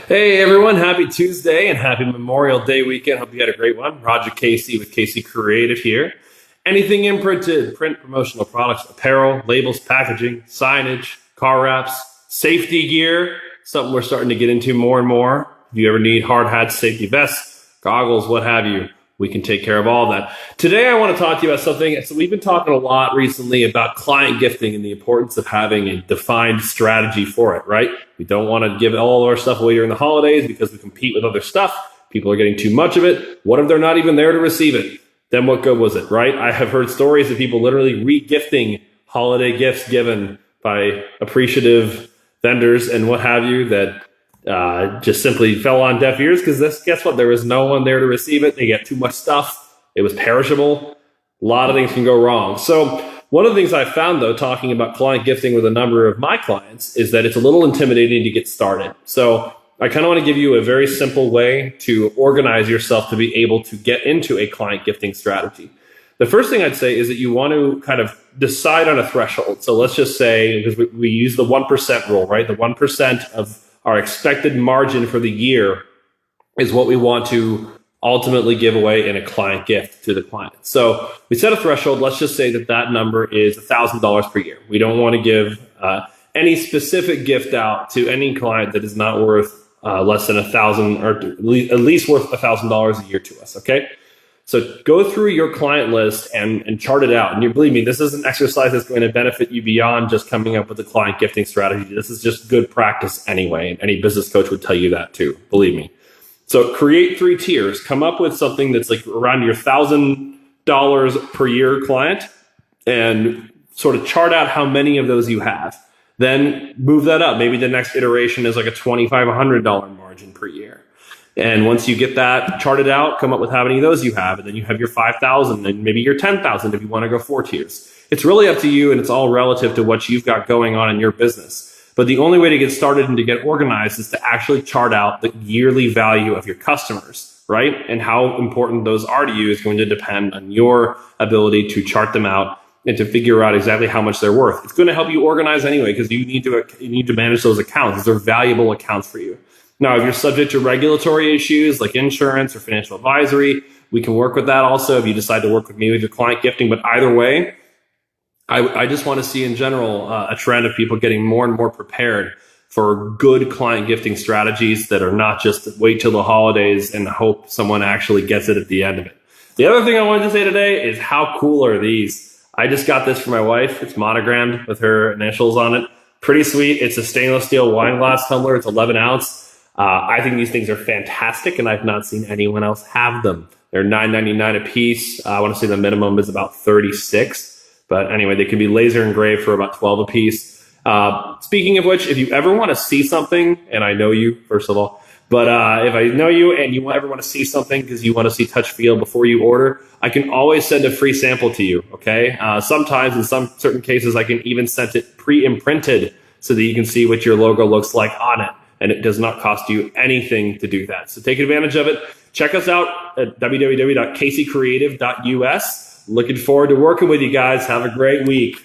Hey everyone, happy Tuesday and happy Memorial Day weekend. Hope you had a great one. Roger Casey with Casey Creative here. Anything imprinted, print, promotional products, apparel, labels, packaging, signage, car wraps, safety gear, something we're starting to get into more and more. If you ever need hard hats, safety vests, goggles, what have you, we can take care of all that. Today I want to talk to you about something. So we've been talking a lot recently about client gifting and the importance of having a defined strategy for it, right? We don't want to give all of our stuff away during the holidays because we compete with other stuff. People are getting too much of it. What if they're not even there to receive it? Then what good was it, right? I have heard stories of people literally re-gifting holiday gifts given by appreciative vendors and what have you that just simply fell on deaf ears because guess what? There was no one there to receive it. They get too much stuff. It was perishable. A lot of things can go wrong. So one of the things I found, though, talking about client gifting with a number of my clients is that it's a little intimidating to get started. So I kind of want to give you a very simple way to organize yourself to be able to get into a client gifting strategy. The first thing I'd say is that you want to kind of decide on a threshold. So let's just say, because we use the 1% rule, right? The 1% of our expected margin for the year is what we want to ultimately give away in a client gift to the client. So we set a threshold. Let's just say that that number is $1,000 per year. We don't want to give any specific gift out to any client that is not worth less than $1,000 or at least worth $1,000 a year to us. Okay. So go through your client list and chart it out. And you believe me, this is an exercise that's going to benefit you beyond just coming up with a client gifting strategy. This is just good practice anyway. And any business coach would tell you that too, believe me. So create 3 tiers. Come up with something that's like around your $1,000 per year client and sort of chart out how many of those you have. Then move that up. Maybe the next iteration is like a $2,500 margin per year. And once you get that charted out, come up with how many of those you have. And then you have your 5,000 and maybe your 10,000 if you want to go 4 tiers. It's really up to you, and it's all relative to what you've got going on in your business. But the only way to get started and to get organized is to actually chart out the yearly value of your customers, right? And how important those are to you is going to depend on your ability to chart them out and to figure out exactly how much they're worth. It's going to help you organize anyway because you need to manage those accounts. They're valuable accounts for you. Now, if you're subject to regulatory issues like insurance or financial advisory, we can work with that also if you decide to work with me with your client gifting. But either way, I just want to see in general a trend of people getting more and more prepared for good client gifting strategies that are not just wait till the holidays and hope someone actually gets it at the end of it. The other thing I wanted to say today is how cool are these? I just got this for my wife. It's monogrammed with her initials on it. Pretty sweet. It's a stainless steel wine glass tumbler. It's 11 ounce. I think these things are fantastic, and I've not seen anyone else have them. They're $9.99 a piece. I want to say the minimum is about 36, but anyway, they can be laser engraved for about 12 a piece. Speaking of which, if you ever want to see something, and I know you, first of all, but if I know you and you ever want to see something because you want to see touch feel before you order, I can always send a free sample to you, okay? Sometimes, in some certain cases, I can even send it pre-imprinted so that you can see what your logo looks like on it. And it does not cost you anything to do that. So take advantage of it. Check us out at www.caseycreative.us. Looking forward to working with you guys. Have a great week.